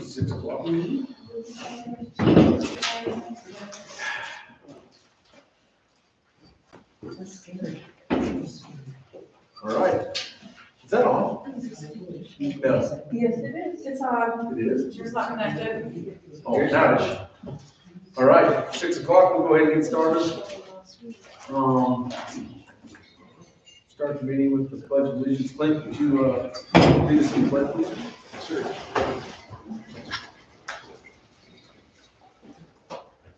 6 o'clock. All right. Is that on? No. Yes, it is. It's on. It is? Yours not connected. Oh, now it is. All right, 6 o'clock, we'll go ahead and get started. Start the meeting with the pledge of allegiance. Blake, would you lead us in the pledge, please? Sure.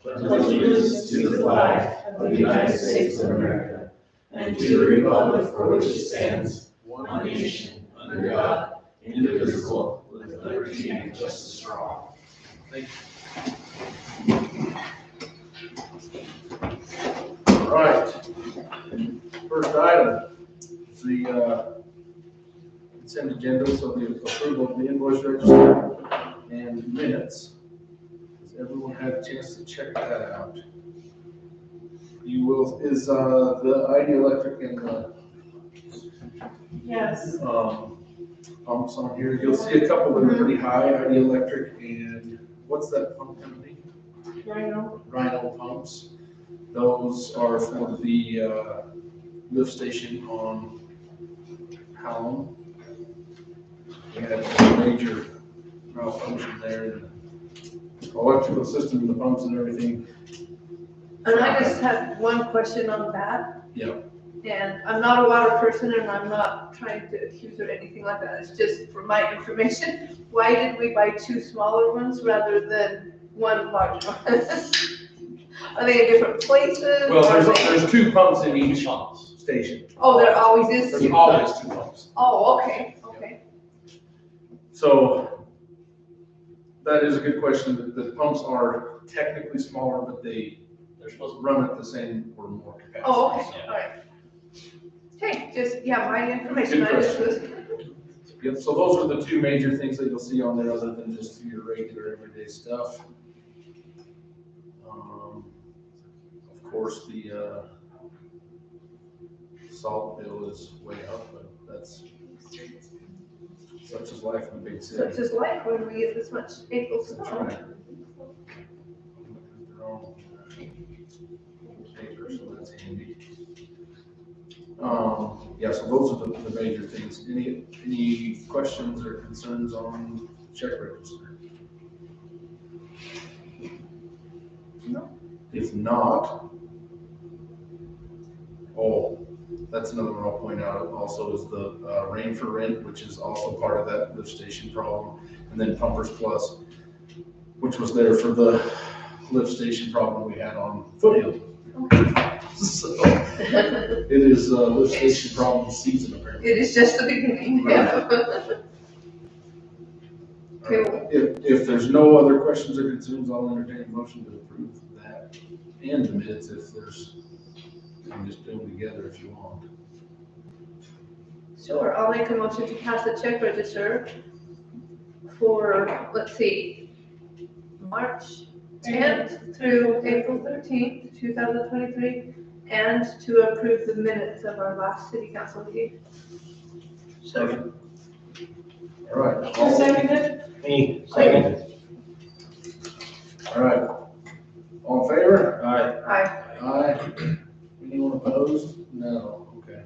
Allegiance to the flag of the United States of America and to the republic for which it stands, one nation, under God, indivisible, with liberty and justice for all. Thank you. All right. First item is the consent agenda, so the approval of the invoice register and minutes. Has everyone had a chance to check that out? You will, is the ID Electric and the Yes. pumps on here? You'll see a couple that are pretty high, ID Electric and what's that pump company? Rhino pumps. Those are for the lift station on Hallam. We had a major malfunction there. The electrical system, the pumps and everything. And I just have one question on that. Yeah. And I'm not a water person and I'm not trying to accuse or anything like that. It's just for my information. Why did we buy 2 smaller ones rather than 1 large one? Are they in different places? Well, Are they- there's 2 pumps in each station. Oh, there always is There's 2. always 2 pumps. Oh, okay, okay. So that is a good question. The pumps are technically smaller, but they're supposed to run at the same or more capacity. Oh, okay, all right. Okay, just, yeah, my information, Good I just was. Yep, so those are the 2 major things that you'll see on there other than just your regular everyday stuff. Of course, the salt bill is way up, but that's such is life in a big city. Such is life when we get this much April That's snow. right. Paper, so that's handy. Yeah, so those are the major things. Any questions or concerns on check register? No. If not, that's another one I'll point out also is the rain for rent, which is also part of that lift station problem. And then Pumpers Plus, which was there for the lift station problem we had on Foothill. So it is lift station problem season apparently. It is just the beginning, yeah. If there's no other questions or concerns, I'll entertain a motion to approve that and the minutes if there's, you can just do them together if you want. Sure, I'll make a motion to pass the check register for, let's see, March 10th through April 13th, 2023, and to approve the minutes of our last city council meeting. Second. All right. Who seconded? Me, Second. All right. All in favor? Aye. Aye. Anyone opposed? No, okay.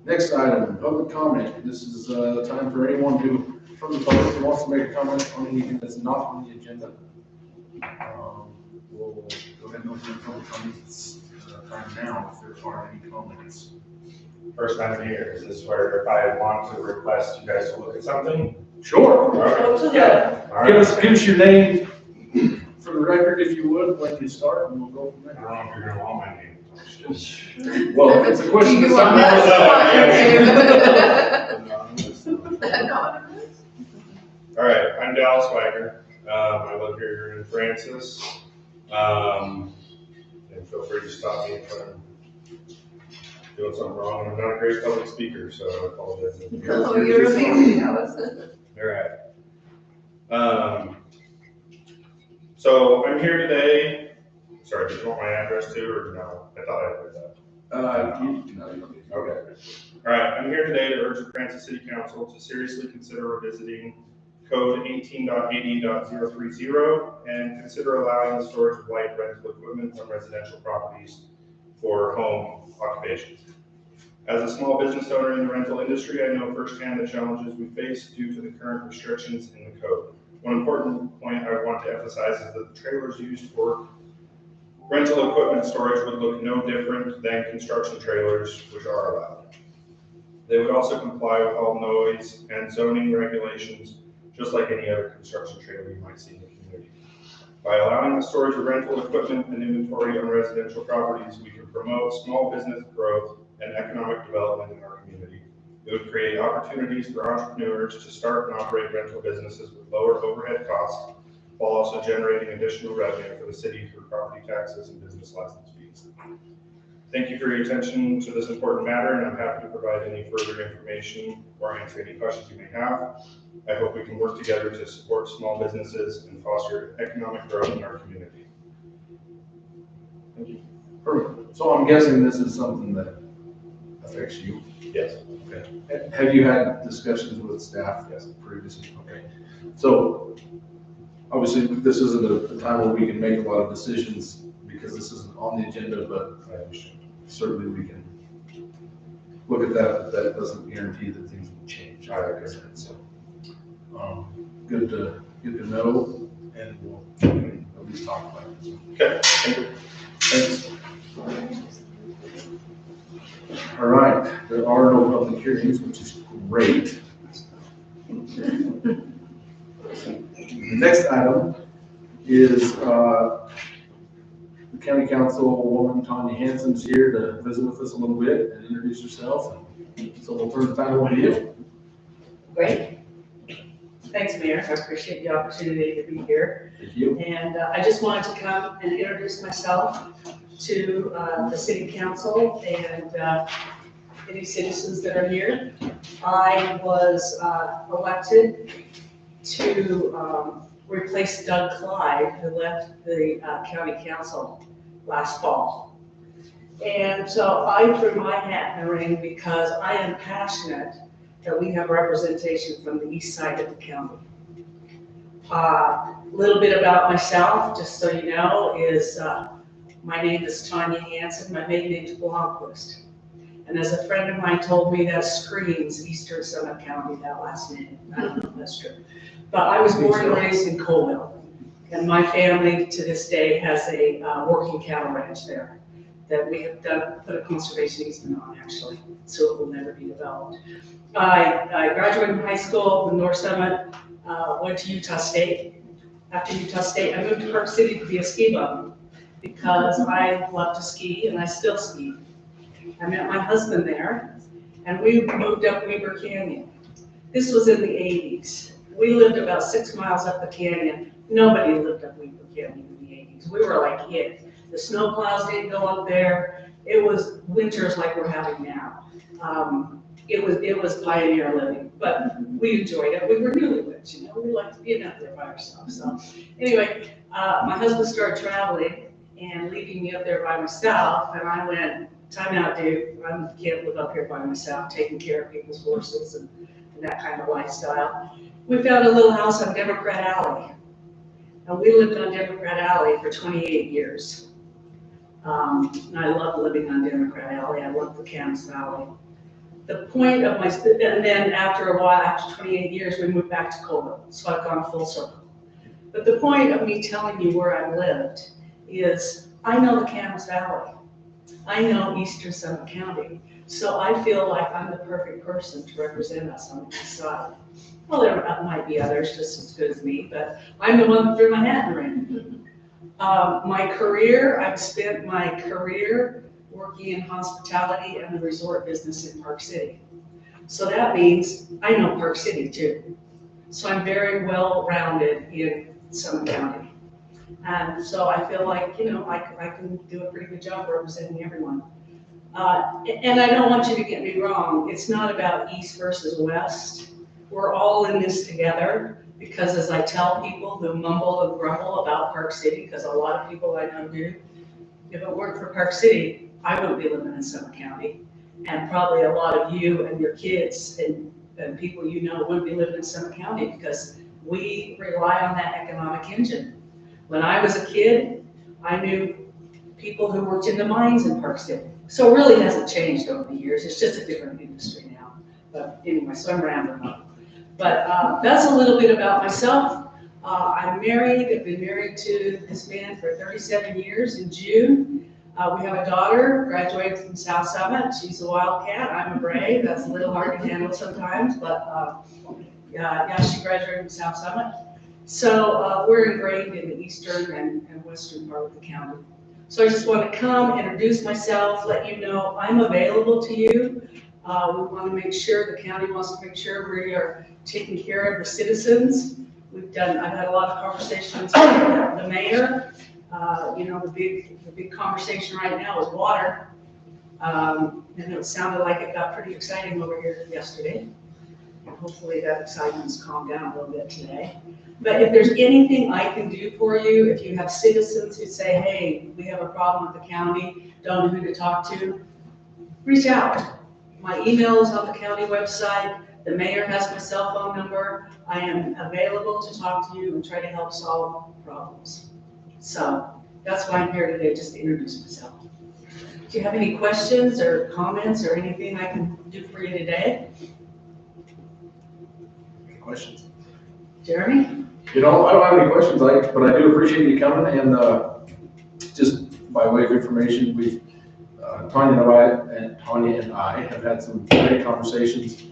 Next item, public comment. This is time for anyone from the public who wants to make a comment on anything that's not on the agenda. We'll go ahead and open the public comments time now if there are any comments. First time here, is this where if I want to request you guys to look at something? Sure. Go to the. Yeah. All Give right. us your name for the record if you would, when you start, and we'll go from I there. don't know if you're gonna want my name. Well, it's a question Do of you want something. Anonymous? All right, I'm Dallas Wagner. I live here in Francis. And feel free to stop me if I'm doing something wrong. I'm not a great public speaker, so I apologize. Oh, you're amazing, Allison. All right. So I'm here today. Sorry, did you want my address too, or no? I thought I heard that. You don't need to. Okay. All right, I'm here today to urge the Francis City Council to seriously consider revisiting code 18.80.030 and consider allowing the storage of light rental equipment on residential properties for home occupation. As a small business owner in the rental industry, I know firsthand the challenges we face due to the current restrictions in the code. One important point I want to emphasize is that the trailers used for rental equipment storage would look no different than construction trailers, which are allowed. They would also comply with all noise and zoning regulations, just like any other construction trailer you might see in the community. By allowing the storage of rental equipment and inventory on residential properties, we can promote small business growth and economic development in our community. It would create opportunities for entrepreneurs to start and operate rental businesses with lower overhead costs, while also generating additional revenue for the city through property taxes and business license fees. Thank you for your attention to this important matter, and I'm happy to provide any further information or answer any questions you may have. I hope we can work together to support small businesses and foster economic growth in our community. Thank you. Perfect. So I'm guessing this is something that affects you. Yes. Okay. Have you had discussions with staff? Yes. Previously? Okay. So obviously, this isn't a time where we can make a lot of decisions because this isn't on the agenda, but certainly we can look at that. But that doesn't guarantee that things will change. I guess so. Good to know, and we'll at least talk about it. Okay. Thank you. Thanks. All right, there are no public hearings, which is great. The next item is the County Councilwoman Tanya Hansen's here to visit with us a little bit and introduce herself. So we'll turn the time over to you. Great. Thanks, Mayor. I appreciate the opportunity to be here. Thank you. And I just wanted to come and introduce myself to the city council and any citizens that are here. I was elected to replace Doug Clyde, who left the county council last fall. And so I threw my hat in the ring because I am passionate that we have representation from the east side of the county. A little bit about myself, just so you know, is my name is Tanya Hansen. My maiden name is Blomquist. And as a friend of mine told me, that screams Eastern Summit County, that last name. I don't know if that's true. But I was born and raised in Colville. And my family to this day has a working cattle ranch there that we have put a conservation easement on, actually, so it will never be developed. I graduated from high school in North Summit, went to Utah State. After Utah State, I moved to Park City to be a ski bum because I love to ski and I still ski. I met my husband there and we moved up Weber Canyon. This was in the 80s. We lived about 6 miles up the canyon. Nobody lived up Weber Canyon in the 80s. We were like it. The snow plows didn't go up there. It was winters like we're having now. It was pioneer living, but we enjoyed it. We were newlyweds, you know, we liked being up there by ourselves. So anyway, my husband started traveling and leaving me up there by myself, and I went, time out, dude. I can't live up here by myself, taking care of people's horses and that kind of lifestyle. We found a little house on Democrat Alley, and we lived on Democrat Alley for 28 years. And I love living on Democrat Alley. I love the Camas Valley. The point of and then after a while, after 28 years, we moved back to Colville. So I've gone full circle. But the point of me telling you where I've lived is I know the Camas Valley. I know Eastern Summit County. So I feel like I'm the perfect person to represent us on the east side. Well, there might be others just as good as me, but I'm the one that threw my hat in the ring. My career, I've spent my career working in hospitality and the resort business in Park City. So that means I know Park City too. So I'm very well-rounded in Summit County. And so I feel like, you know, I can do a pretty good job representing everyone. And I don't want you to get me wrong. It's not about East versus West. We're all in this together. Because as I tell people who mumble and grumble about Park City, because a lot of people I know do, if it weren't for Park City, I wouldn't be living in Summit County. And probably a lot of you and your kids and people you know wouldn't be living in Summit County because we rely on that economic engine. When I was a kid, I knew people who worked in the mines in Park City. So it really hasn't changed over the years. It's just a different industry now. But anyway, so I'm rambling on. But that's a little bit about myself. I'm married. I've been married to this man for 37 years in June. We have a daughter, graduated from South Summit. She's a Wildcat. I'm a Brave. That's a little hard to handle sometimes, but yeah, she graduated from South Summit. So we're ingrained in the eastern and western part of the county. So I just want to come, introduce myself, let you know I'm available to you. We want to make sure, the county wants to make sure we are taking care of the citizens. I've had a lot of conversations with the mayor. The big conversation right now is water. And it sounded like it got pretty exciting over here yesterday. Hopefully that excitement's calmed down a little bit today. But if there's anything I can do for you, if you have citizens who say, hey, we have a problem with the county, don't know who to talk to, reach out. My email is on the county website. The mayor has my cell phone number. I am available to talk to you and try to help solve problems. So that's why I'm here today, just to introduce myself. Do you have any questions or comments or anything I can do for you today? Any questions? Jeremy? You know, I don't have any questions, but I do appreciate you coming, and just by way of information, we've Tanya and I have had some great conversations,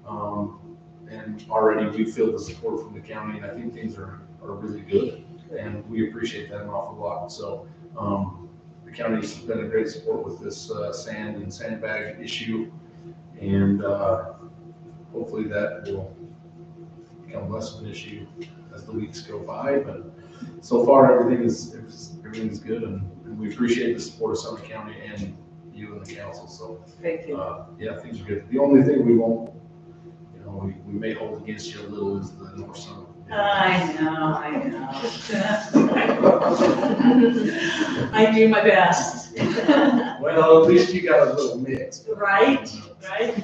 and already we feel the support from the county, and I think things are really good, and we appreciate that an awful lot. So the county's been a great support with this sand and sandbag issue, and hopefully that will become less of an issue as the weeks go by. But so far, everything's good, and we appreciate the support of Summit County and you and the council. So Thank you. yeah, things are good. The only thing we won't, we may hold against you a little is the North Summit. I know. I do my best. Well, at least you got a little mix. Right,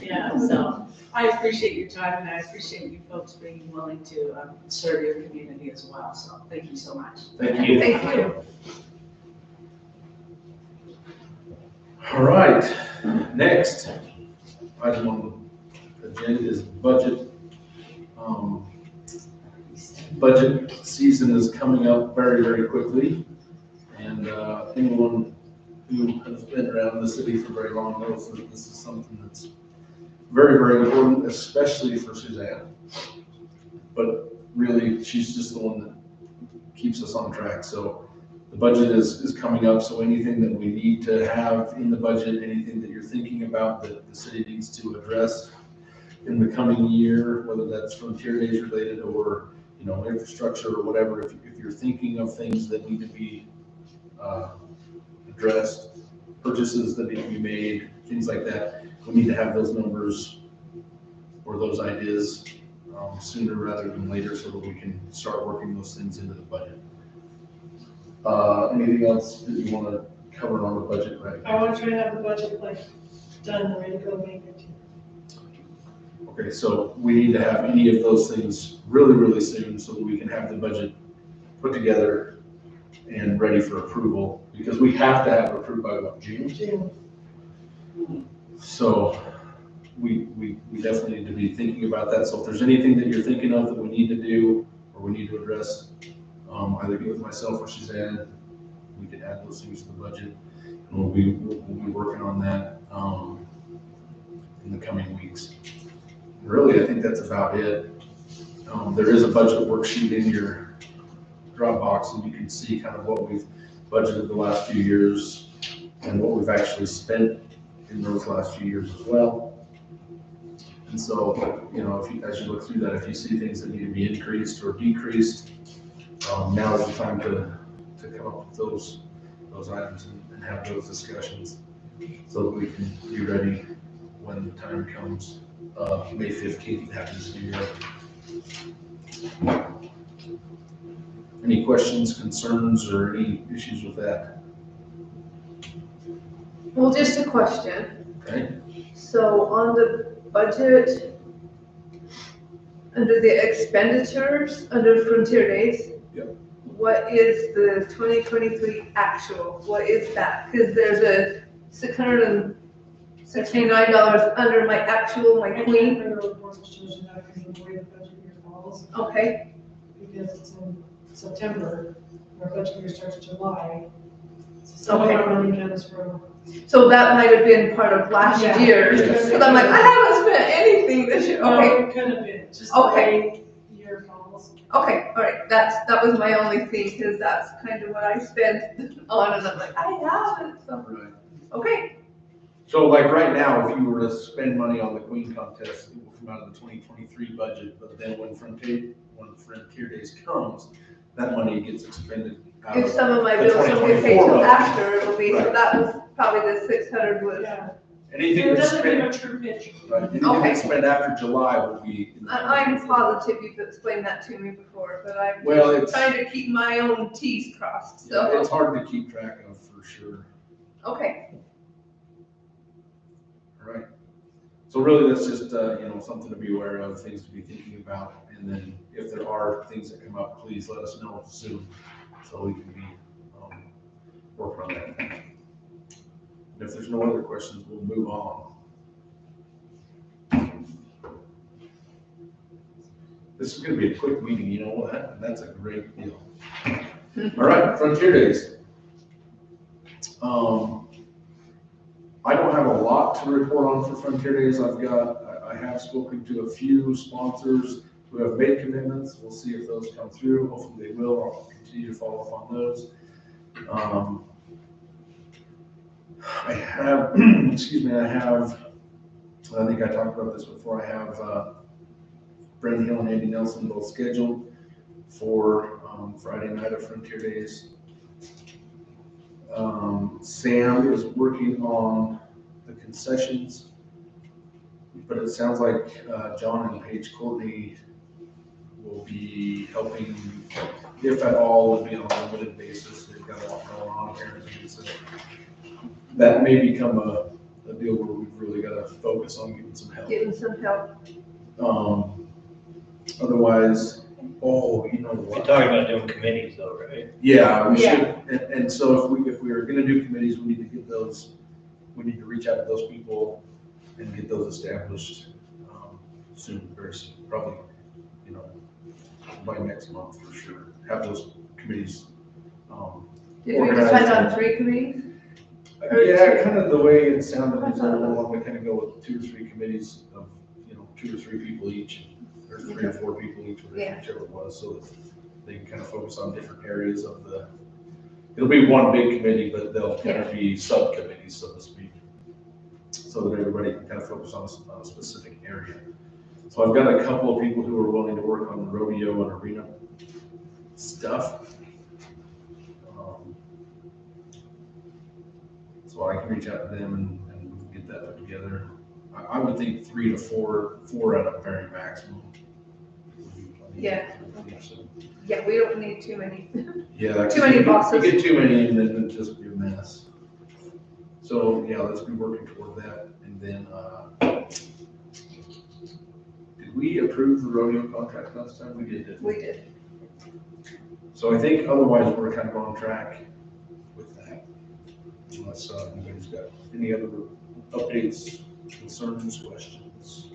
yeah, so I appreciate your time and I appreciate you folks being willing to serve your community as well, so thank you so much. Thank you. Thank you. All right, next item on the agenda is budget. Budget season is coming up very, very quickly, and anyone who has been around the city for very long knows that this is something that's very, very important, especially for Suzanne. But really, she's just the one that keeps us on track. So the budget is coming up, so anything that we need to have in the budget, anything that you're thinking about that the city needs to address in the coming year, whether that's frontier days related or infrastructure or whatever, if you're thinking of things that need to be addressed, purchases that need to be made, things like that, we need to have those numbers or those ideas sooner rather than later so that we can start working those things into the budget. Anything else that you want to cover on the budget right now? I want to try to have the budget done and ready to go May 15th. Okay, so we need to have any of those things really, really soon so that we can have the budget put together and ready for approval, because we have to have it approved by what, June? So we definitely need to be thinking about that. So if there's anything that you're thinking of that we need to do or we need to address, either get with myself or Suzanne, we can add those things to the budget, and we'll be working on that in the coming weeks. Really, I think that's about it. There is a budget worksheet in your Dropbox, and you can see kind of what we've budgeted the last few years and what we've actually spent in those last few years as well. And so, as you look through that, if you see things that need to be increased or decreased, now is the time to come up with those items and have those discussions so that we can be ready when the time comes. May 15th happens to be right. Any questions, concerns, or any issues with that? Well, just a question. Okay. So on the budget, under the expenditures, under Frontier Days? Yep. What is the 2023 actual? What is that? Because there's a $669 under my actual, my I can't queen. remember what board shows you that because of the way the budget year falls, Okay, because it's in September, our budget year starts July. So Okay. our money comes from. so that might have been part of last Yeah. year. Yes. Because I'm like, I haven't spent anything this year. Okay, No, it could have been, just the Okay. way year falls. okay, all right. That was my only thing, because that's kind of what I spent on, and I'm like, I haven't. So, Right. okay, So like right now, if you were to spend money on the Queen contest, it will come out of the 2023 budget, but then when Frontier Days comes, that money gets expended out if of. some of my The bills don't get paid 2024 till budget. after, it'll be, so Right. that was probably the 600 was. Yeah. Anything It that's doesn't give spent, a true picture. right, anything Okay. that's spent after July will be. in the I'm 2024. positive you've explained that to me before, but I'm Well, just it's- trying to keep my own T's crossed, Yeah, so, it's hard to keep track of for sure. okay. All right. So really, that's just, something to be aware of, things to be thinking about. And then if there are things that come up, please let us know soon so we can be, working on that. And if there's no other questions, we'll move on. This is gonna be a quick meeting, you know that, and that's a great deal. All right, Frontier Days. I don't have a lot to report on for Frontier Days. I have spoken to a few sponsors who have made commitments. We'll see if those come through. Hopefully they will. I'll continue to follow up on those. I have, excuse me, I think I talked about this before. I have Brendan Hill and Andy Nelson both scheduled for Friday night of Frontier Days. Sam is working on the concessions, but it sounds like John and Paige Courtney will be helping, if at all, will be on a limited basis. They've got a lot going on apparently, so that may become a deal where we've really got to focus on getting some help. Getting some help. Otherwise, you know You're what? talking about doing committees though, right? Yeah, we Yeah. should, and so if we are gonna do committees, we need to get those, we need to reach out to those people and get those established, soon, very soon, probably, by next month for sure. Have those committees, Did we decide on 3 committees? yeah, kind of the way it sounded, is that we'll want to kind of go with 2 or 3 committees of, 2 or 3 people each, or 3 or 4 people each, Yeah. whichever it was, so that they can kind of focus on different areas of it'll be one big committee, but they'll kind of be subcommittees, so to speak, so that everybody can kind of focus on a specific area. So I've got a couple of people who are willing to work on the rodeo and arena stuff. So I can reach out to them and get that put together. I would think 3 to 4 at a very maximum. Yeah. Yeah, we don't need too many. Yeah. Too many bosses. You get too many and then it'd just be a mess. So, yeah, let's be working toward that. And then, did we approve the rodeo contract last time? We did, didn't we? We did. So I think otherwise we're kind of on track with that. Unless anybody's got any other updates, concerns, questions.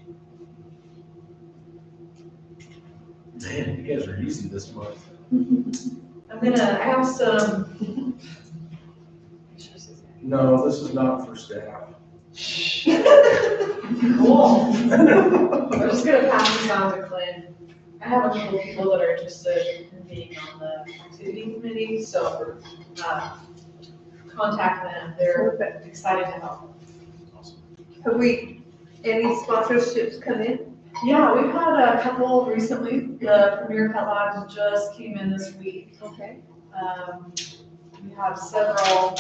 Man, you guys are easy this month. I have some. No, this is not for staff. Cool. I'm just gonna pass this on to Clint. I have a couple people that are interested in being on the activity committee, so, contact them, they're Perfect. excited to help. Have we, any sponsorships come in? Yeah, we've had a couple recently, the Premier Pet Lodge just came in this week. Okay. We have several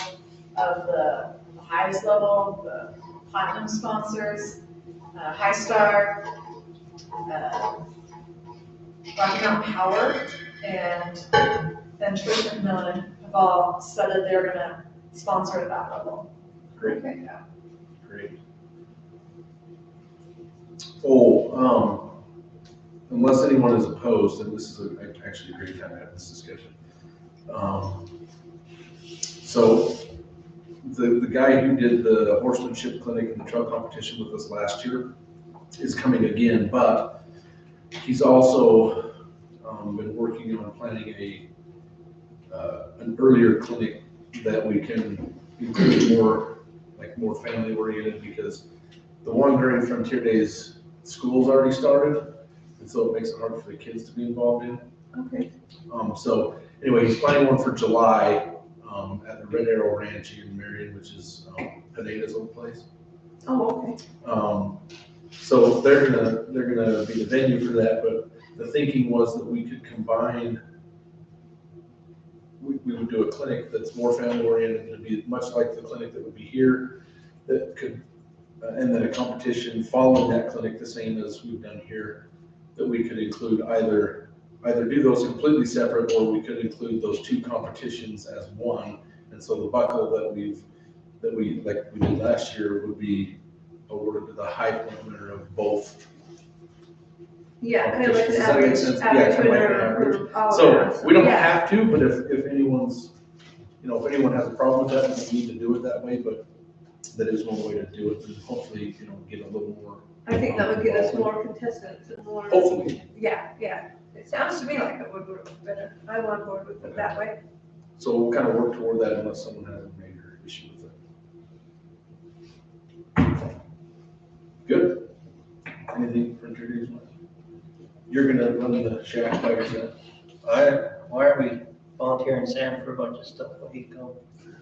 of the highest level, the platinum sponsors, High Star, Rocky Mountain Power, and Trish McMillan have all said that they're gonna sponsor at that level. Great, Okay. great. Oh, unless anyone is opposed, and this is actually a great time to have this discussion. So the guy who did the horsemanship clinic and the trail competition with us last year is coming again, but he's also been working on planning an earlier clinic that we can include more family oriented, because the one during Frontier Days, school's already started, and so it makes it hard for the kids to be involved in. Okay. So anyway, he's planning one for July at the Red Arrow Ranch here in Marion, which is Pineda's old place. Oh, okay. So they're gonna be the venue for that, but the thinking was that we could combine, we would do a clinic that's more family oriented, and be much like the clinic that would be here, that could, and then a competition following that clinic, the same as we've done here, that we could include either do those completely separate, or we could include those two competitions as one. And so the buckle that we like we did last year would be awarded to the high point winner of both. Yeah, kind of like an Does that make average, sense? Yeah, average kind of like an winner. average. all So around. we don't Yeah. have to, but if anyone's, if anyone has a problem with that, then we need to do it that way, but that is one way to do it, and hopefully, get a little more. I think that would get us more contestants and more. Hopefully. Yeah, yeah. It sounds to me like it would work better. I'm on board with it that way. So we'll kind of work toward that unless someone has a major issue with it. Good. Anything for introduce? You're gonna run the shack by yourself? Why are we volunteering Sam for a bunch of stuff when he comes?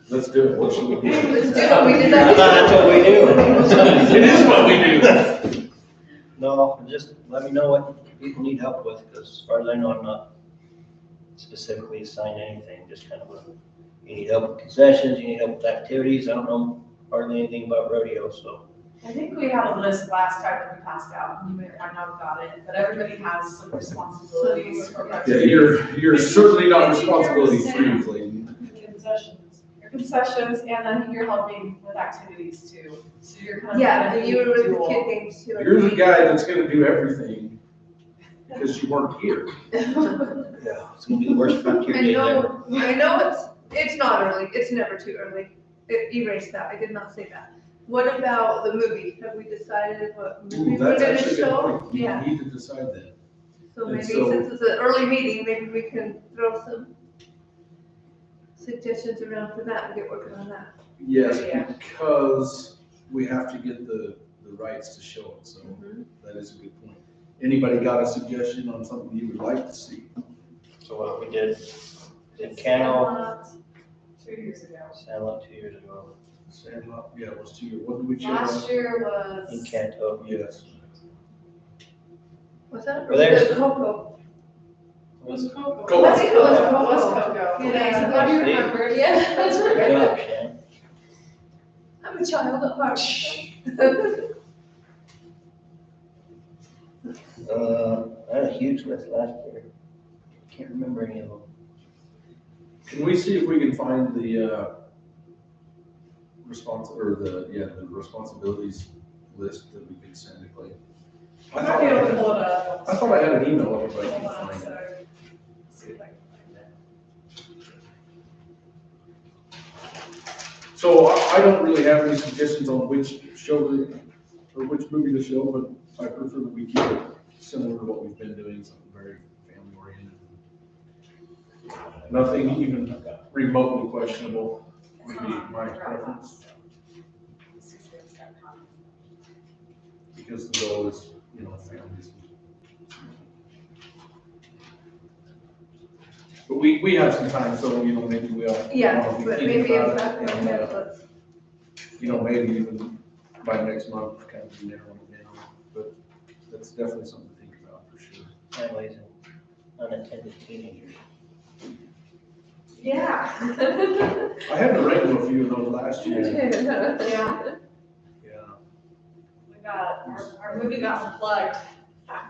Let's do it. What should we do? Let's do it. We did that. That's what we do. It is what we do. No, just let me know what people need help with, because as far as I know, I'm not specifically assigned anything, just kind of you need help with concessions, you need help with activities. I don't know hardly anything about rodeo, so. I think we had a list last time that we passed out, and you may or might not have got it, but everybody has some responsibilities. Yeah, you're certainly not responsibility free, Clayton. Concessions. Your concessions, and then you're helping with activities too, so you're kind of. Yeah, and you were with the dual. kid games too. I You're the think. guy that's gonna do everything, because you weren't here. Yeah. It's gonna be the worst frontier I day ever. know it's not early. It's never too early. Erase that. I did not say that. What about the movie? Have we decided what movie Ooh, we're that's gonna actually a good show? point. You Yeah, need to decide that. so And maybe so- since it's an early meeting, maybe we can throw some suggestions around for that and get working on that. Yes, Yeah. because we have to get the rights to show it, so that is a good point. Anybody got a suggestion on something you would like to see? So what we did Cano, Sandlot 2 years ago. Sandlot 2 years ago, Sandlot, yeah, it was 2 years. What did we choose? Last year was. Encanto. Yes. What's that? Well, there's- Coco. Was Coco. Coco. Was it Coco? Was Coco. Yeah. I'm glad you remembered, yeah, that's Good right. job, Shan. I'm a child at heart. I had a huge list last year. Can't remember any of them. Can we see if we can find the the responsibilities list that we can send to Clay? I might be able to pull it up. I thought I had an email of it, but I Hold can't on, find it. sorry. See if I can find it. So I don't really have any suggestions on which which movie to show, but I prefer that we keep it similar to what we've been doing, something very family oriented. Nothing even remotely questionable would be my preference, because the goal is, families. But we have some time, so, maybe we all. Yeah, all be but thinking maybe in about fact, it, and, let's. maybe even by next month, kind of narrow it down, but that's definitely something to think about for sure. Families and unattended teenagers. Yeah. I had to write a few of those last year. Yeah, Yeah. we got, our movie got unplugged.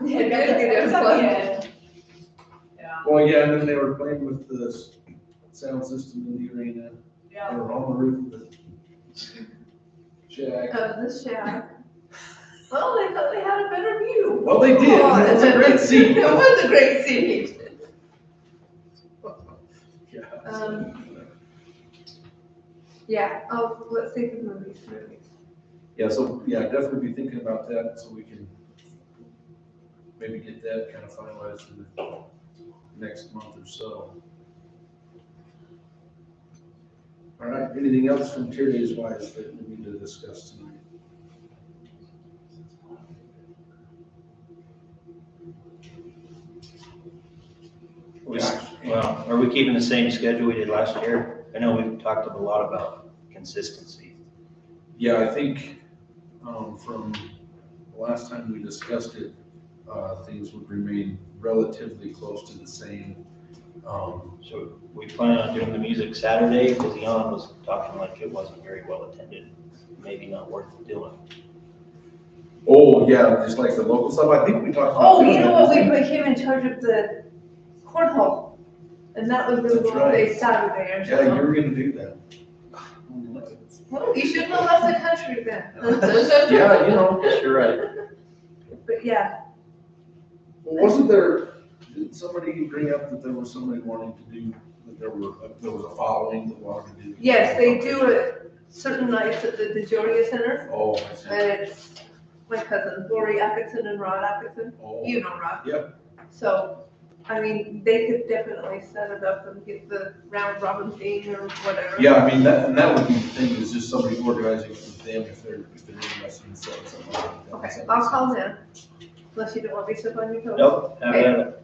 It did get unplugged. Yeah, Well, yeah, and then they were playing with the sound system in the arena. They yeah. were on the roof of the Jack. of the shack. Well, they thought they had a better view. Well, they did. Oh, It was a great scene. It was a great scene. Yeah. Yeah, oh, let's think of movies. Yeah, so, yeah, definitely be thinking about that, so we can maybe get that kind of finalized in the next month or so. All right, anything else from tier days wise that we need to discuss tonight? Well, are we keeping the same schedule we did last year? I know we've talked a lot about consistency. Yeah, I think, from the last time we discussed it, things would remain relatively close to the same. So we plan on doing the music Saturday, because Jan was talking like it wasn't very well attended, maybe not worth doing. Oh, yeah, just like the local stuff, I think we talked about. Oh, doing you know that. what, we put him in charge of the cornhole, and that was the That's one right. day Saturday or Yeah, something. you were gonna do that. Well, you shouldn't have left the country then. Yeah, you know, You're right. But yeah, well, wasn't there, did somebody bring up that there was somebody wanting to do, that there was a following that wanted to do? yes, they do it certain nights at the DeJoria Center, Oh, I see. and it's my cousin Lori Atkinson and Rod Atkinson. Oh, You know Rod. Yep. So, I mean, they could definitely set it up and get the round robin thing or whatever. yeah, I mean, that would be the thing, is just somebody organizing it with them if they're interested in setting something up. Okay, I'll call them, unless you don't want me to step on your toes. Nope, have at it.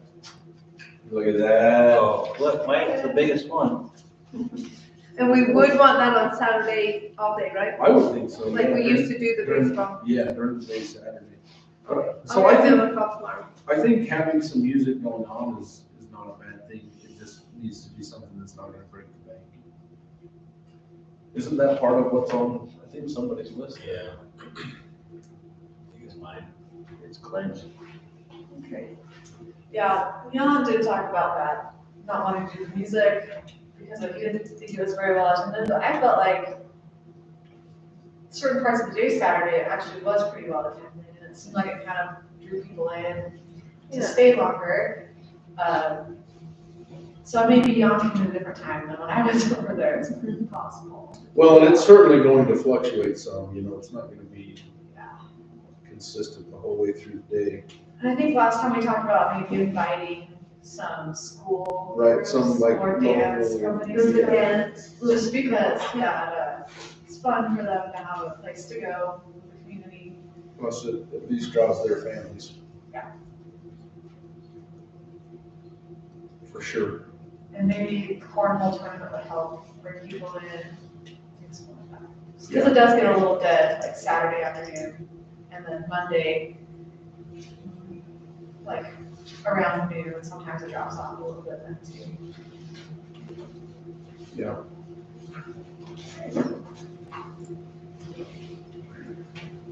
Look at that. Oh, look, Mike's the biggest one. And we would want that on Saturday all day, right? I would think so. Like yeah, we used to do the during- baseball. Yeah, during the day Saturday. I'll So I have think, them call tomorrow. I think having some music going on is not a bad thing. It just needs to be something that's not gonna break the bank. Isn't that part of what's on, I think, somebody's list? Yeah. I think it's mine. It's Clint's. Okay. Yeah, Jan did talk about that, not wanting to do the music, because he didn't think it was very well attended, but I felt like certain parts of the day Saturday, it actually was pretty well attended, and it seemed like it kind of drew people in to Yeah. stay longer. So maybe Jan came at a different time than when I was over there, it's possible. Well, and it's certainly going to fluctuate some, you know, it's not gonna be Yeah. consistent the whole way through the day. And I think last time we talked about maybe inviting some school. Right, some, groups like, Or dance local- companies. The dance. Just because, yeah, it's fun for them to have a place to go with the community. Plus, it at least draws their families. Yeah. For sure. And maybe cornhole tournament would help bring people in, things like that. Because it does get a little dead, like Saturday afternoon, and then Monday, like around noon, sometimes it drops off a little bit then too. Yeah.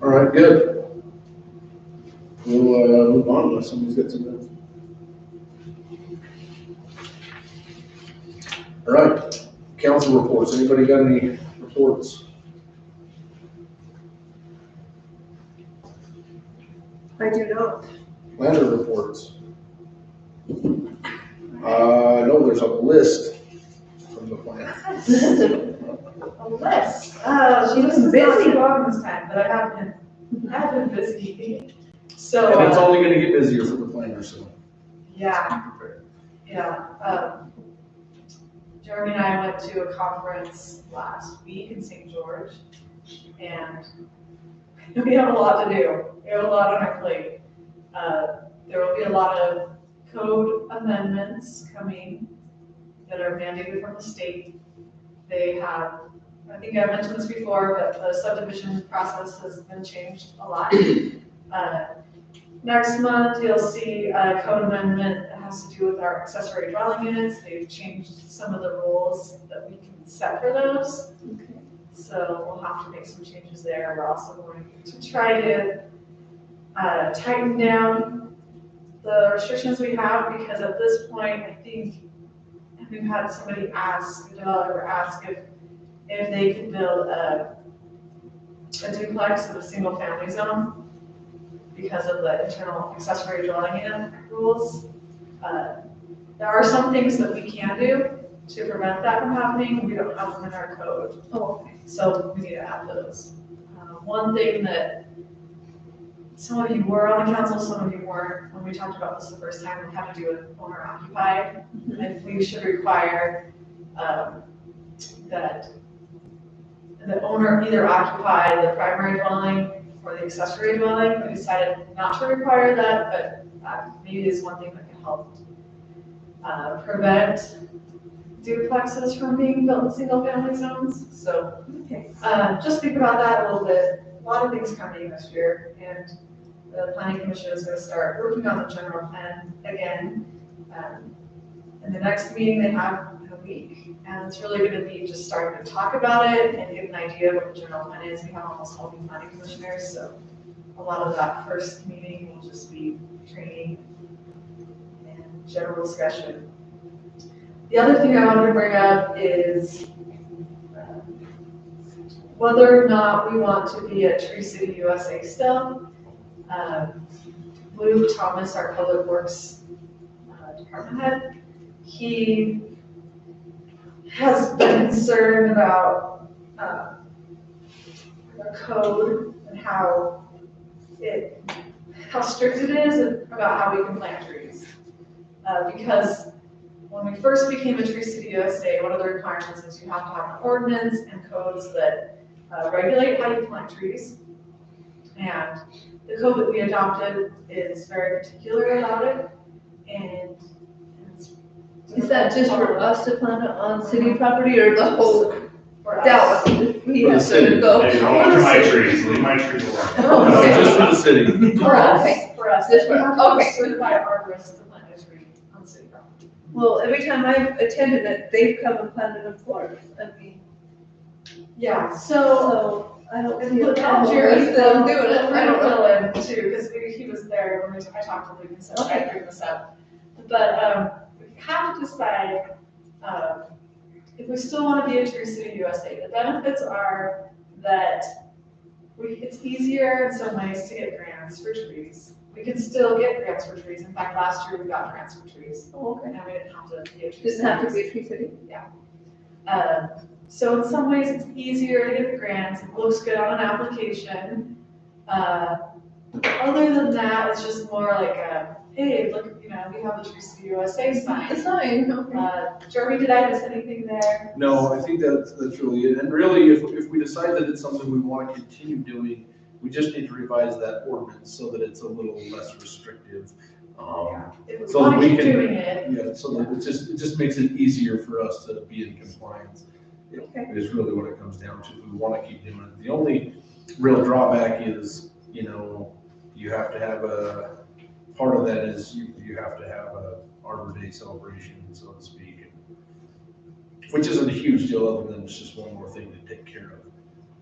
All right, good. We'll move on unless somebody's got some else. All right, council reports. Anybody got any reports? I do not. Planner reports. No, there's a list from the planner. A list. She's This is busy. not too long this time, but I have been busy. So, And it's only gonna get busier for the planner, so. yeah, Jeremy and I went to a conference last week in St. George, and we have a lot to do. We have a lot on our plate. There will be a lot of code amendments coming that are mandated from the state. They have, I think I mentioned this before, but the subdivision process has been changed a lot. Next month, you'll see a code amendment that has to do with our accessory dwelling units. They've changed some of the rules that we can set for those. So we'll have to make some changes there. We're also going to try to tighten down the restrictions we have, because at this point, I think we've had somebody ask, a developer ask if they could build a a duplex in a single family zone because of the internal accessory dwelling unit rules. There are some things that we can do to prevent that from happening. We don't have them in our code. Oh, okay. So we need to add those. One thing that some of you were on the council, some of you weren't, when we talked about this the first time, we had to do it owner occupied. And we should require that the owner either occupy the primary dwelling or the accessory dwelling. We decided not to require that, but maybe it's one thing that can help prevent duplexes from being built in single family zones. So Okay. just think about that a little bit. A lot of things coming this year, and the planning commission is gonna start working on the general plan again. And the next meeting they have in a week, and it's really gonna be just starting to talk about it and get an idea of what the general plan is. We have almost all new planning commissioners, so a lot of that first meeting will just be training and general discussion. The other thing I wanted to bring up is whether or not we want to be at Tree City USA still. Luke Thomas, our public works department head, he has been concerned about the code and how strict it is about how we can plant trees. Because when we first became a Tree City USA, one of the requirements is you have to have an ordinance and codes that regulate how you plant trees. And the code that we adopted is very particular about it, and Is that just for us to plant it on city property or the whole for us. Dallas? We For the have city. to go. Hey, don't watch my trees, leave my trees alone. No, just for the city. For us, Okay. for us, This we have to one, be okay. certified arborists to plant a tree on city property. Well, every time I've attended it, they've come and planted them for us. I mean, Yeah, so. so I don't And see a look, problem Jerry, with them doing it. I don't know. Fill in too, because he was there when I talked to Luke and said, I bring this up. But, we have to decide, if we still want to be a Tree City USA. The benefits are that it's easier in some ways to get grants for trees. We can still get grants for trees. In fact, last year we got grants for trees. Oh, okay. And we didn't have to be a Tree Doesn't have to City. be a tree city. So in some ways, it's easier to get the grants, it looks good on an application. Other than that, it's just more like hey, look, we have the Tree City USA The sign. sign, okay. Jeremy, did I miss anything there? No, I think that's really it. And really, if we decide that it's something we want to continue doing, we just need to revise that ordinance so that it's a little less restrictive. If we So want that to we keep can- doing it, Yeah, so that it just makes it easier for us to be in compliance. Okay. Is really what it comes down to. We want to keep doing it. The only real drawback is, you have to have part of that is you have to have a Arbor Day celebration, so to speak. Which isn't a huge deal, other than it's just one more thing to take care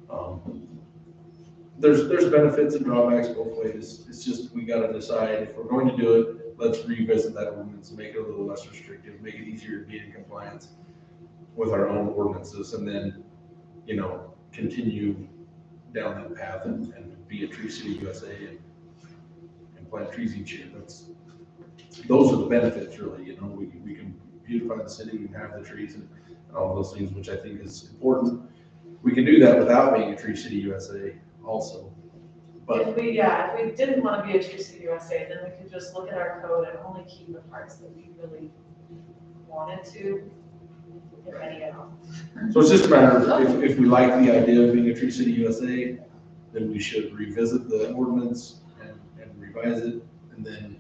of. There's benefits and drawbacks both ways. It's just, we gotta decide if we're going to do it, let's revisit that ordinance, make it a little less restrictive, make it easier to be in compliance with our own ordinances, and then, continue down that path and be a Tree City USA and plant trees each year. Those are the benefits, really, we can beautify the city, we can have the trees and all those things, which I think is important. We can do that without being a Tree City USA also. But if we didn't want to be a Tree City USA, then we could just look at our code and only keep the parts that we really wanted to, if any at all. so it's just a matter of if we like the idea of being a Tree City USA, then we should revisit the ordinance and revise it and then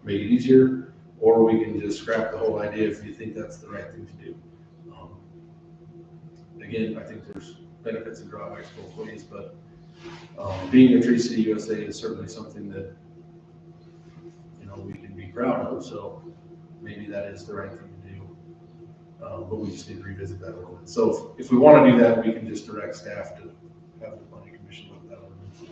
make it easier, or we can just scrap the whole idea if you think that's the right thing to do. Again, I think there's benefits and drawbacks both ways, but being a Tree City USA is certainly something that, we can be proud of, so maybe that is the right thing to do. But we just need to revisit that ordinance. So if we want to do that, we can just direct staff to have the planning commission look at that ordinance.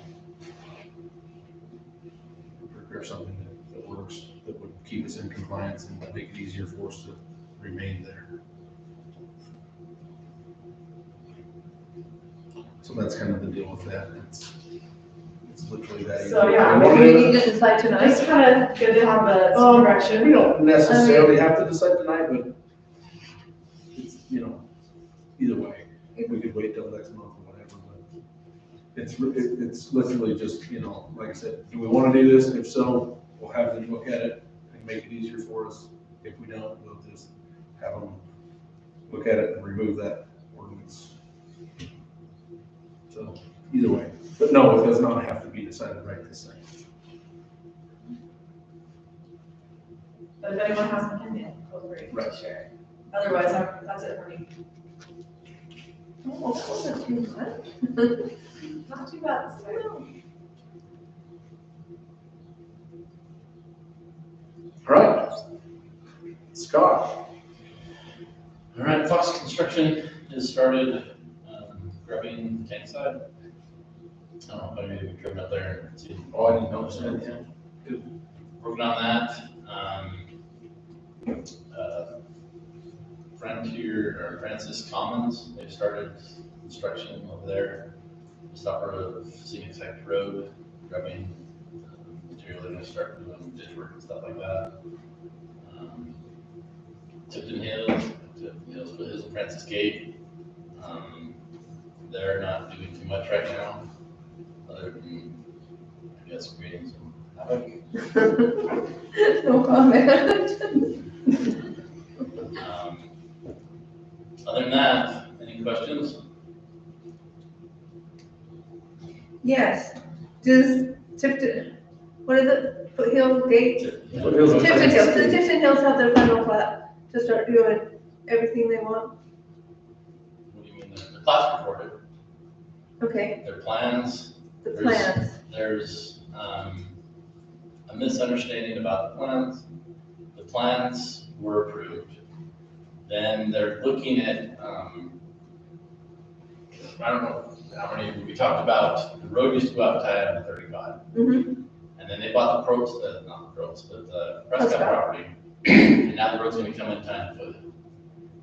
Prepare something that works, that would keep us in compliance and make it easier for us to remain there. So So that's kind of the deal with that. It's literally that. So, yeah, easy. Do we need to decide tonight? It's kind of good to have the We direction. don't necessarily have to decide tonight, but it's, either way, we could wait till next month or whatever, but it's literally just, like I said, do we want to do this? If so, we'll have them look at it and make it easier for us. If we don't, we'll just have them look at it and remove that ordinance. So either way, but no, it does not have to be decided right this second. But if anyone has an opinion, feel free Right. to share. Otherwise, that's it for me. Oh, that wasn't too much. Not too bad. All right, Scott. All right, Fox Construction has started grubbing the tank side. I don't know if maybe we driven up there and seen. Oh, I didn't notice that. Working on that. Francis Commons, they've started construction over there, just off of Scenic Sector Road, grubbing material. They're gonna start doing ditch work and stuff like that. Tipton Hills, Hills and Francis Gate, they're not doing too much right now, other than, I guess, creating some havoc. No comment. Other than that, any questions? Yes, does Tipton, what is it, Foothill Gate? Foothills and Tipton Hills, Francis does Gate. Tipton Hills have their final plat to start doing everything they want? What do you mean, the plats recorded, Okay, their plans, the There's- plans. there's, a misunderstanding about the plans. The plans were approved. Then they're looking at, I don't know how many, we talked about, the road used to go out to I-35. Mhm. And then they bought not the Probst, but the Prescott Prescott. property. And now the road's gonna come in time for it.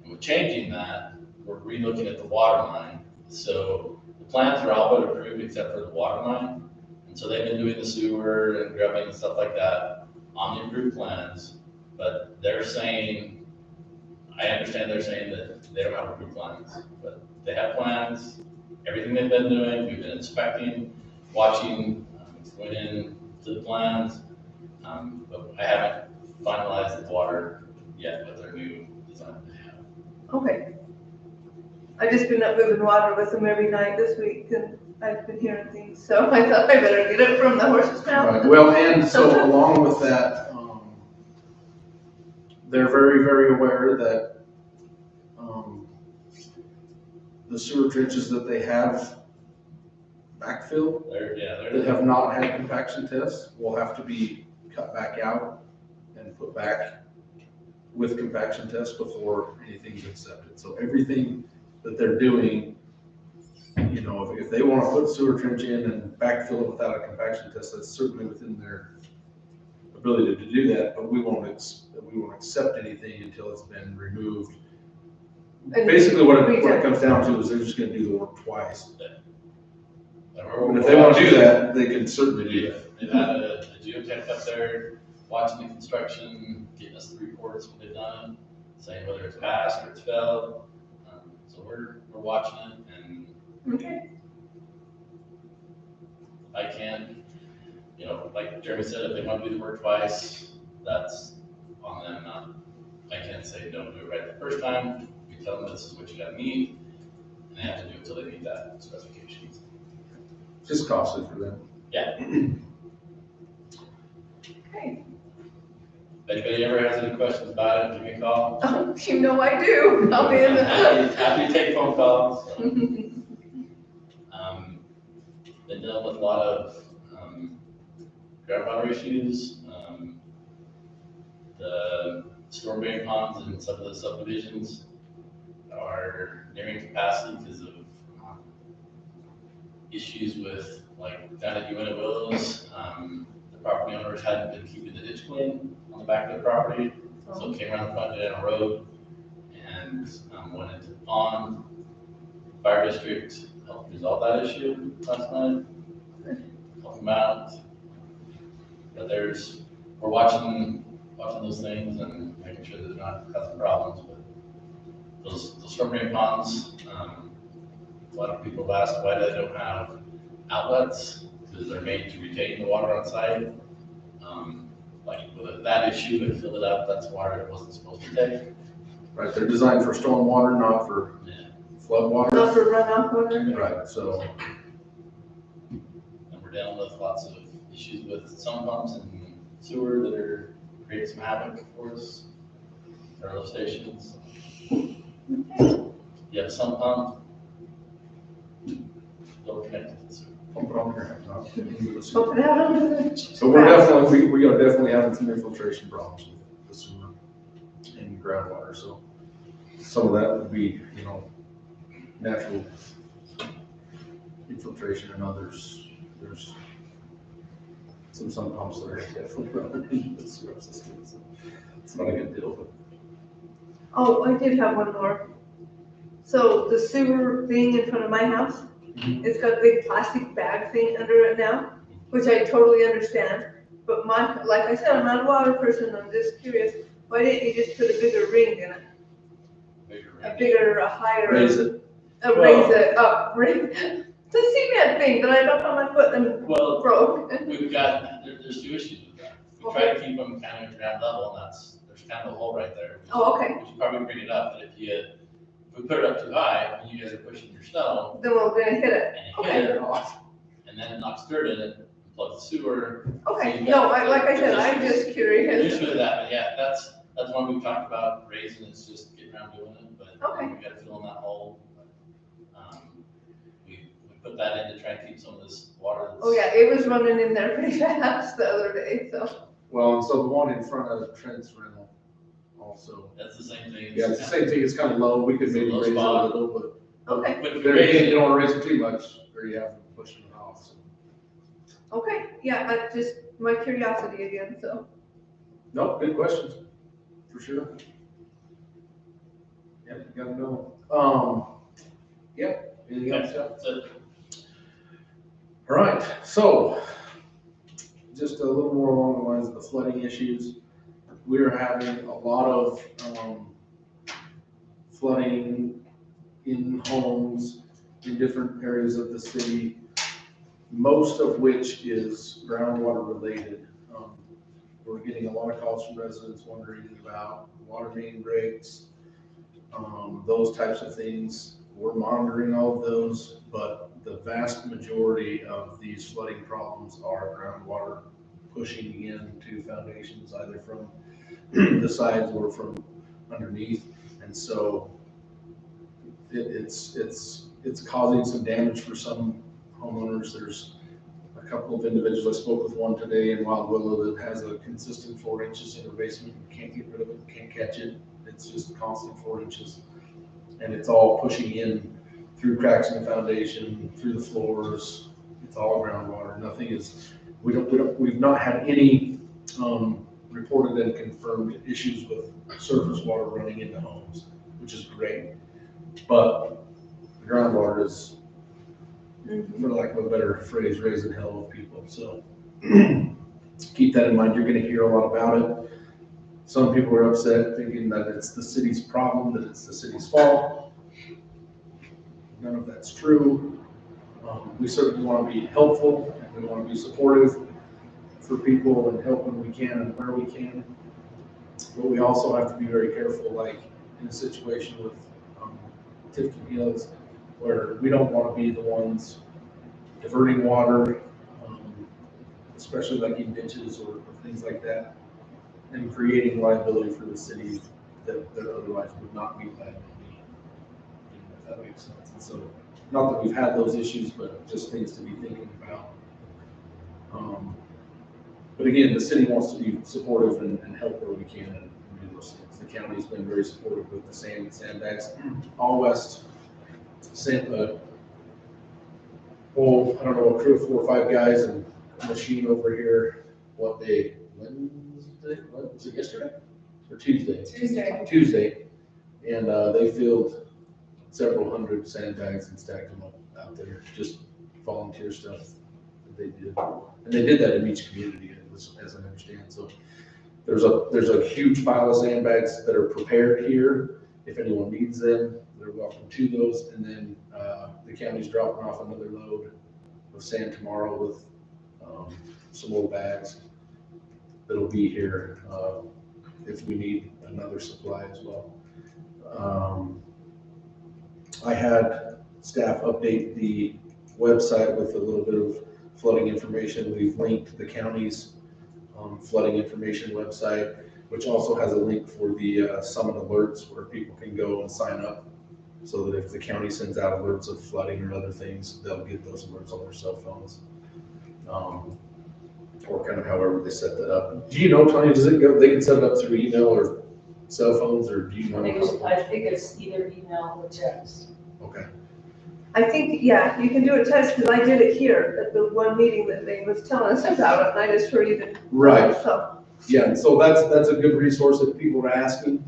And with changing that, we're relooking at the water line. So the plans are all but approved except for the water line. And so they've been doing the sewer and grubbing and stuff like that on the approved plans. But they're saying, I understand they're saying that they don't have approved plans, but they have plans. Everything they've been doing, we've been inspecting, watching, going in to the plans. But I haven't finalized the water yet with their new design they have. Okay. I've just been up moving water with them every night this week, and I've been hearing things, so I thought I better get it from the horse's Right, mouth. well, and so along with that, they're very, very aware that, the sewer trenches that they have backfilled, They're that have not had compaction tests, will have to be cut back out and put back with compaction tests before anything's accepted. So everything that they're doing, if they want to put sewer trench in and backfill it without a compaction test, that's certainly within their ability to do that, but we won't accept anything until it's been removed. And Basically, what it retest. comes down to is they're just gonna do the work twice. And And if they want to do that, they can certainly do that. They've had a geotech up there watching the construction, getting us the reports when they've done it, saying whether it's passed or it's failed. So we're watching it, and Okay. I can, like Jeremy said, if they want to do the work twice, that's on them. I can't say don't do it right the first time. We tell them this is what you gotta meet, and they have to do it until they meet that specifications. Just costly for them. Okay. If anybody ever has any questions about it, give me a call. You know I do. I'll be in the. Happy to take phone calls. So, been dealing with a lot of groundwater issues. The storm drain ponds in some of the subdivisions are nearing capacity because of issues with, like, down at Uinta Willows, the property owners hadn't been keeping the ditch clean on the back of the property. So it came around the front down the road and went into the pond. Fire district help resolve that issue last night. Help them out. But we're watching those things and making sure they're not causing problems, but those storm drain ponds, a lot of people have asked why they don't have outlets, because they're made to retain the water on site. Like with that issue, they filled it up, that's water it wasn't supposed to take. Right, they're designed for storm water, not for Yeah. flood water. Not for runoff water? Right, so, And we're dealing with lots of issues with some pumps and sewer that are creating some havoc for us, our lift stations. You have a sump pump, don't connect to the sewer. pump it on your head, not into the sewer. Pump it out under the. So we're definitely, we are definitely having some infiltration problems with the sewer and groundwater, so some of that would be, you know, natural infiltration, and others, there's some pumps that are definitely running into the sewer system, so it's not a good deal, but. Oh, I did have one more. So the sewer thing in front of my house, it's got a big plastic bag thing under it now, which I totally understand. But like I said, I'm not a water person, I'm just curious, why didn't you just put a bigger ring in it? A bigger, a higher. Raise it. Raise it up, raise, the cement thing that I got on my foot and Well, broke. we've got, there's two issues with that. We try to keep them kind of ground level, and there's kind of a hole right there. Oh, okay, We should probably bring it up, but if we put it up too high, and you guys are pushing your snow, then we're gonna hit it. and you hit it, and then it knocks dirt in it, and plugs the sewer. Okay, no, like I said, I'm just curious. Usually that, but yeah, that's one we've talked about raising, it's just getting around doing it, but Okay. we gotta fill in that hole. We put that in to try and keep some of this water that's. Oh, yeah, it was running in there pretty fast the other day, so. Well, and so the one in front of Trent's rental also. That's the same thing. Yeah, it's the same thing, it's kind of low, we could maybe raise it a little, but. Okay, But if we There raise again, you it, don't want to raise it too much, or you have to push it off, so. okay, yeah, that's just my curiosity again, so. No, good questions, for sure. Yeah, you gotta know. Yeah, anything else, Jeff? that's it. All right, so, just a little more along the lines of the flooding issues. We're having a lot of, flooding in homes in different areas of the city, most of which is groundwater related. We're getting a lot of calls from residents wondering about water main breaks, those types of things. We're monitoring all of those, but the vast majority of these flooding problems are groundwater pushing into foundations, either from the sides or from underneath. And so it's causing some damage for some homeowners. There's a couple of individuals, I spoke with one today in Wild Willow that has a consistent 4 inches in her basement, can't get rid of it, can't catch it. It's just constant 4 inches. And it's all pushing in through cracks in the foundation, through the floors. It's all groundwater. Nothing is, we've not had any reported and confirmed issues with surface water running into homes, which is great. But the groundwater is, for lack of a better phrase, raising hell with people. So keep that in mind. You're going to hear a lot about it. Some people are upset thinking that it's the city's problem, that it's the city's fault. None of that's true. We certainly want to be helpful, and we want to be supportive for people and help when we can and where we can. But we also have to be very careful, like in a situation with Tifton Hills, where we don't want to be the ones diverting water, especially like in ditches or things like that, and creating liability for the city that otherwise would not be liable. If that makes sense. And so, not that we've had those issues, but just things to be thinking about. But again, the city wants to be supportive and help where we can and do those things. The county's been very supportive with the sand and sandbags. All West sent a whole, I don't know, a crew of 4 or 5 guys and a machine over here. What day? Wednesday? What was it, yesterday or Tuesday? Tuesday. And they filled several hundred sandbags and stacked them up out there, just volunteer stuff that they did. And they did that in each community, as I understand. So there's a huge pile of sandbags that are prepared here. If anyone needs them, they're welcome to those. And then the county's dropping off another load of sand tomorrow with some old bags that'll be here if we need another supply as well. I had staff update the website with a little bit of flooding information. We've linked the county's flooding information website, which also has a link for the summit alerts where people can go and sign up so that if the county sends out alerts of flooding or other things, they'll get those alerts on their cell phones. Or kind of however they set that up. Do you know, Tony, does it go, they can set it up through email or cell phones, or do you know? I think it's either email or text. Okay. I think, yeah, you can do it test, because I did it here at the one meeting that they was telling us about it, and I just heard you. Right. So, Yeah, and so that's a good resource if people are asking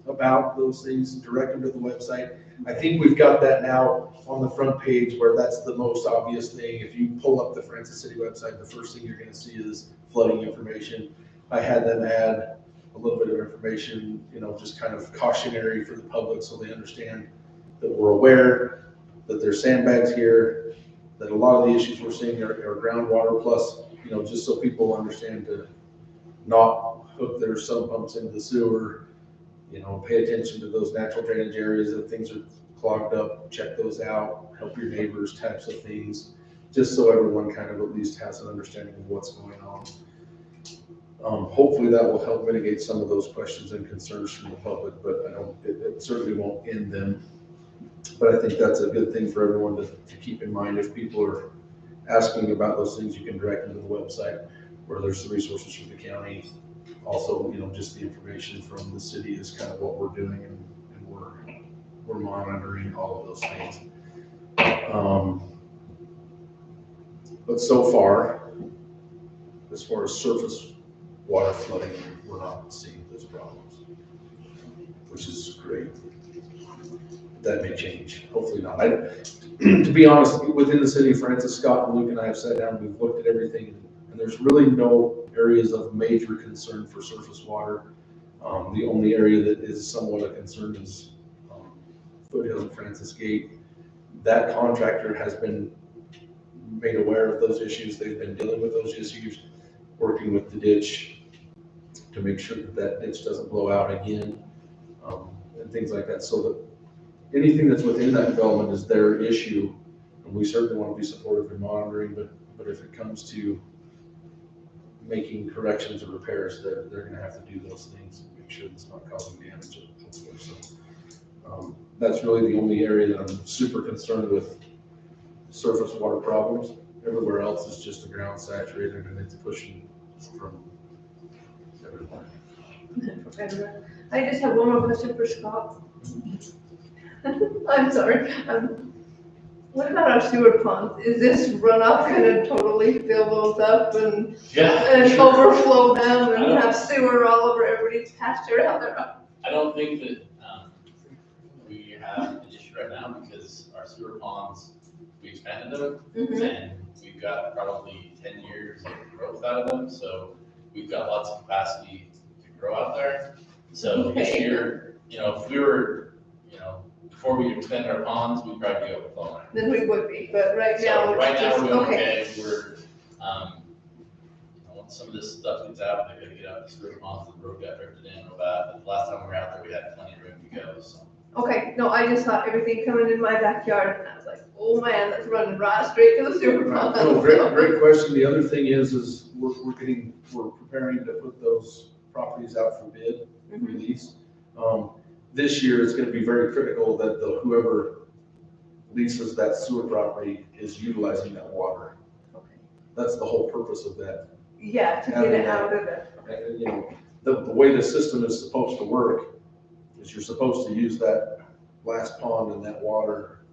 about those things, direct them to the website. I think we've got that now on the front page where that's the most obvious thing. If you pull up the Francis City website, the first thing you're gonna see is flooding information. I had them add a little bit of information, just kind of cautionary for the public so they understand that we're aware that there's sandbags here, that a lot of the issues we're seeing are groundwater, plus, just so people understand to not hook their sump pumps into the sewer, pay attention to those natural drainage areas. If things are clogged up, check those out, help your neighbors, types of things, just so everyone kind of at least has an understanding of what's going on. Hopefully that will help mitigate some of those questions and concerns from the public, but it certainly won't end them. But I think that's a good thing for everyone to keep in mind. If people are asking about those things, you can direct them to the website where there's the resources from the county. Also, just the information from the city is kind of what we're doing, and we're monitoring all of those things. But so far, as far as surface water flooding, we're not seeing those problems, which is great. That may change, hopefully not. To be honest, within the city of Francis, Scott and Luke and I have sat down, we've looked at everything, and there's really no areas of major concern for surface water. The only area that is somewhat a concern is Foothill and Francis Gate. That contractor has been made aware of those issues. They've been dealing with those issues, working with the ditch to make sure that ditch doesn't blow out again, and things like that. So that anything that's within that development is their issue, and we certainly want to be supportive and monitoring, but if it comes to making corrections or repairs, they're going to have to do those things and make sure it's not causing damage. So that's really the only area that I'm super concerned with surface water problems. Everywhere else is just the ground saturated and it's pushing from everywhere. I just have one more question for Scott. I'm sorry. What about our sewer ponds? Is this runoff gonna totally fill those up and overflow them and have sewer all over everybody's pasture out there? I don't think that we have an issue right now because our sewer ponds, we expanded them and we've got probably 10 years of growth out of them. So we've got lots of capacity to grow out there. So this year, if we were, before we expand our ponds, we'd probably be overflowing. Then we would be, but right So now, right it's now just, we're doing okay. okay. We're, once some of this stuff gets out, they're gonna get out the sewer ponds, the road got drifted in real bad. But the last time we were out there, we had plenty of room to go, so. Okay, no, I just saw everything coming in my backyard and I was like, oh man, that's running right straight to the sewer pond. No, great question. The other thing is we're preparing to put those properties out for bid, release. This year it's going to be very critical that whoever leases that sewer property is utilizing that water. Okay. That's the whole purpose of that. Yeah, to get it out of it. And, the way the system is supposed to work is you're supposed to use that last pond and that water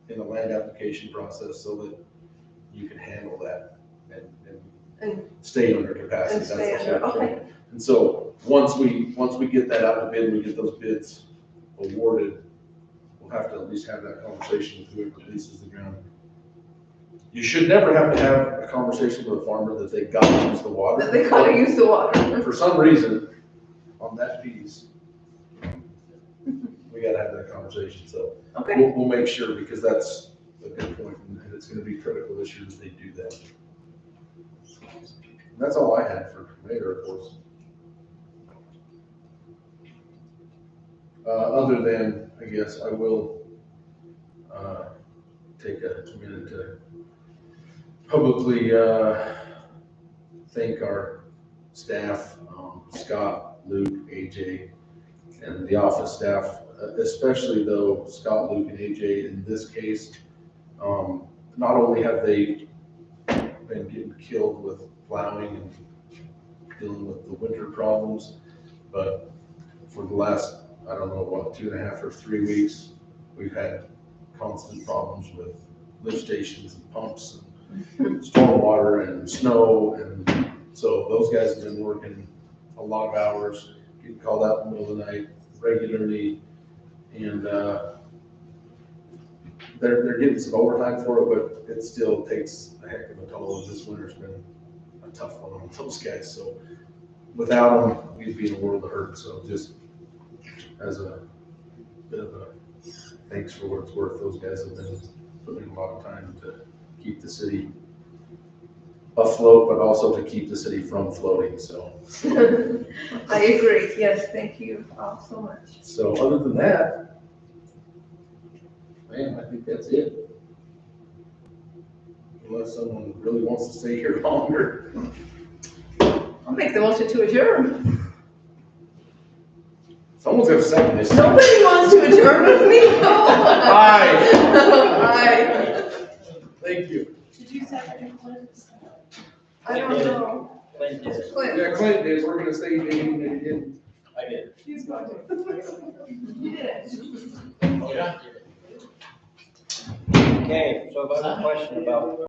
in the land application process so that you can handle that and stay under capacity. And stay That's the whole under, point. okay. And so once we get that out to bid and we get those bids awarded, we'll have to at least have that conversation with whoever leases the ground You should never have to have a conversation with a farmer that they gotta use the water. They gotta use the water. For some reason, on that piece, we gotta have that conversation, so Okay, we'll make sure, because that's a good point, and it's gonna be critical this year that they do that. And that's all I had for tomato reports. Other than, I guess, I will, take a minute to publicly, thank our staff, Scott, Luke, AJ, and the office staff, especially though Scott, Luke, and AJ in this case, not only have they been getting killed with plowing and dealing with the winter problems, but for the last, I don't know, what, 2.5 or 3 weeks, we've had constant problems with lift stations and pumps and stormwater and snow, and so those guys have been working a lot of hours, getting called out in the middle of the night regularly, and they're getting some overtime for it, but it still takes a heck of a toll. This winter's been a tough one on those guys, so without them, we'd be in a world of hurt. So just as a bit of a thanks for what it's worth, those guys have been putting in a lot of time to keep the city afloat, but also to keep the city from floating, so. I agree, yes, thank you all so much. So other than that, man, I think that's it. Unless someone really wants to stay here longer. I'll make the motion to adjourn. Someone's gonna second this. Nobody wants to adjourn with me? Aye. Aye. Thank you. Did you second Clint? I don't know. Clint did. Clint. Yeah, Clint did, we're gonna stay in. I did. He's going to. You did it. Okay, so if I have a question about